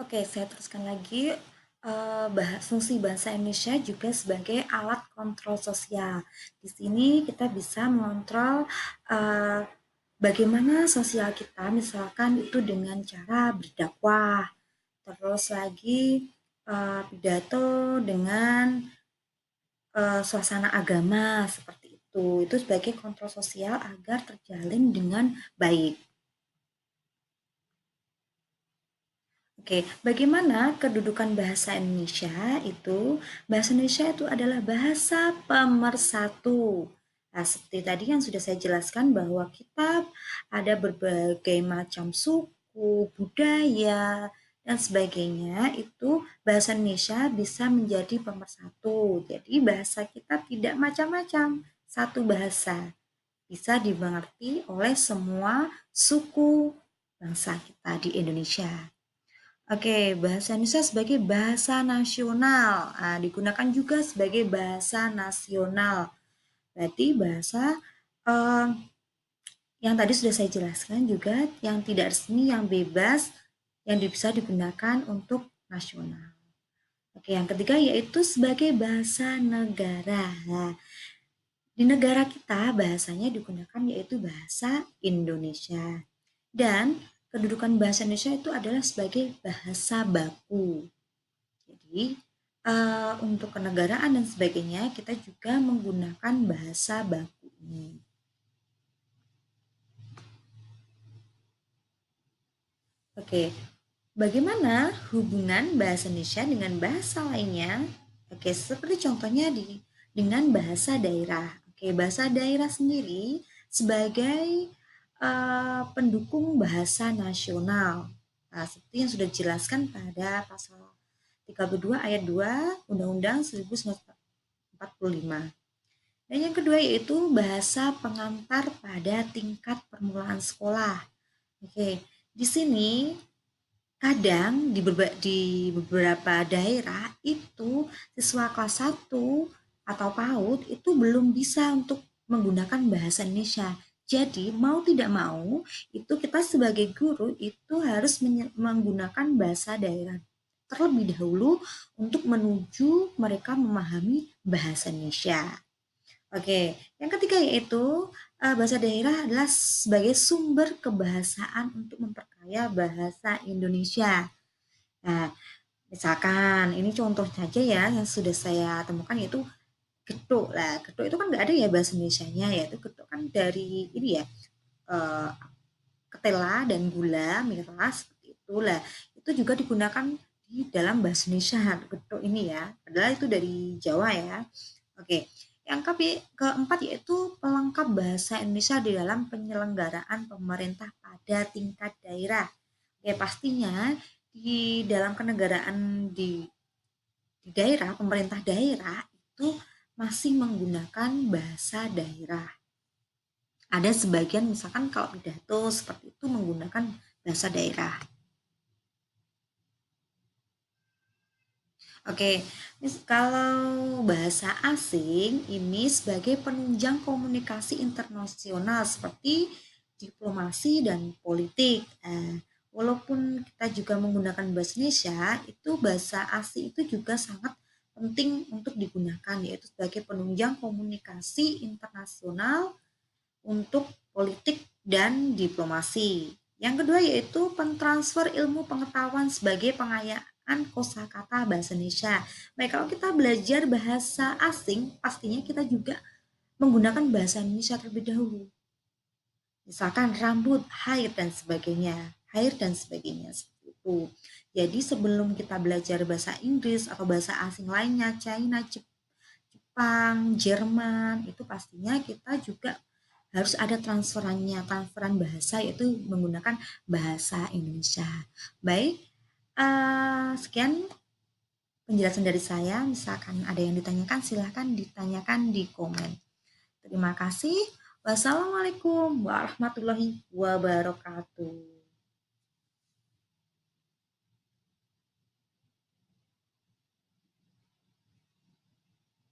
Oke, saya teruskan lagi, fungsi bahasa Indonesia juga sebagai alat kontrol sosial. Di sini kita bisa mengontrol, eee, bagaimana sosial kita, misalkan itu dengan cara berdakwah, terus lagi, pidato dengan, suasana agama, seperti itu. Itu sebagai kontrol sosial agar terjalin dengan baik. Oke, bagaimana kedudukan bahasa Indonesia itu? Bahasa Indonesia itu adalah bahasa pemersatu. Nah, seperti tadi yang sudah saya jelaskan bahwa kita ada berbagai macam suku, budaya, dan sebagainya. Itu bahasa Indonesia bisa menjadi pemersatu. Jadi bahasa kita tidak macam-macam, satu bahasa. Bisa dimengerti oleh semua suku bangsa kita di Indonesia. Oke, bahasa Indonesia sebagai bahasa nasional. Nah, digunakan juga sebagai bahasa nasional. Berarti bahasa eh, yang tadi sudah saya jelaskan juga yang tidak resmi, yang bebas, yang bisa digunakan untuk nasional. Oke, yang ketiga yaitu sebagai bahasa negara. Nah, di negara kita bahasanya digunakan yaitu bahasa Indonesia. Dan kedudukan bahasa Indonesia itu adalah sebagai bahasa baku. Jadi, untuk kenegaraan dan sebagainya, kita juga menggunakan bahasa baku ini. Oke, bagaimana hubungan bahasa Indonesia dengan bahasa lainnya? Oke, seperti contohnya dengan bahasa daerah. Oke, bahasa daerah sendiri sebagai pendukung bahasa nasional. Nah, seperti yang sudah dijelaskan pada pasal 32 ayat 2 Undang-Undang 1945. Dan yang kedua yaitu bahasa pengantar pada tingkat permulaan sekolah. Oke, di sini kadang di beberapa daerah itu siswa kelas 1 atau PAUD itu belum bisa untuk menggunakan bahasa Indonesia. Jadi mau tidak mau itu kita sebagai guru itu harus menggunakan bahasa daerah terlebih dahulu untuk menuju mereka memahami bahasa Indonesia. Oke, yang ketiga yaitu bahasa daerah adalah sebagai sumber kebahasaan untuk memperkaya bahasa Indonesia. Nah, misalkan ini contoh saja ya yang sudah saya temukan yaitu getuk lah. Getuk itu kan nggak ada ya bahasa Indonesianya, yaitu getuk kan dari ini ya, eh, ketela dan gula, miras, seperti itulah. Itu juga digunakan di dalam bahasa Indonesia, getuk ini ya. Padahal itu dari Jawa ya. Oke, yang keempat yaitu pelengkap bahasa Indonesia di dalam penyelenggaraan pemerintah pada tingkat daerah. Oke, pastinya di dalam kenegaraan di daerah, pemerintah daerah itu masih menggunakan bahasa daerah. Ada sebagian misalkan kalau pidato seperti itu menggunakan bahasa daerah. Oke, kalau bahasa asing ini sebagai penunjang komunikasi internasional seperti diplomasi dan politik. Walaupun kita juga menggunakan bahasa Indonesia, itu bahasa asing itu juga sangat penting untuk digunakan, yaitu sebagai penunjang komunikasi internasional untuk politik dan diplomasi. Yang kedua yaitu pentransfer ilmu pengetahuan sebagai pengayaan kosakata bahasa Indonesia. Baik, kalau kita belajar bahasa asing, pastinya kita juga menggunakan bahasa Indonesia terlebih dahulu. Misalkan rambut, hair, dan sebagainya. Hair dan sebagainya, seperti itu. Jadi sebelum kita belajar bahasa Inggris atau bahasa asing lainnya, China, Jepang, Jerman, itu pastinya kita juga harus ada transferan bahasa yaitu menggunakan bahasa Indonesia. Baik, sekian penjelasan dari saya. Misalkan ada yang ditanyakan, silahkan ditanyakan di komen. Terima kasih. Wassalamualaikum warahmatullahi wabarakatuh.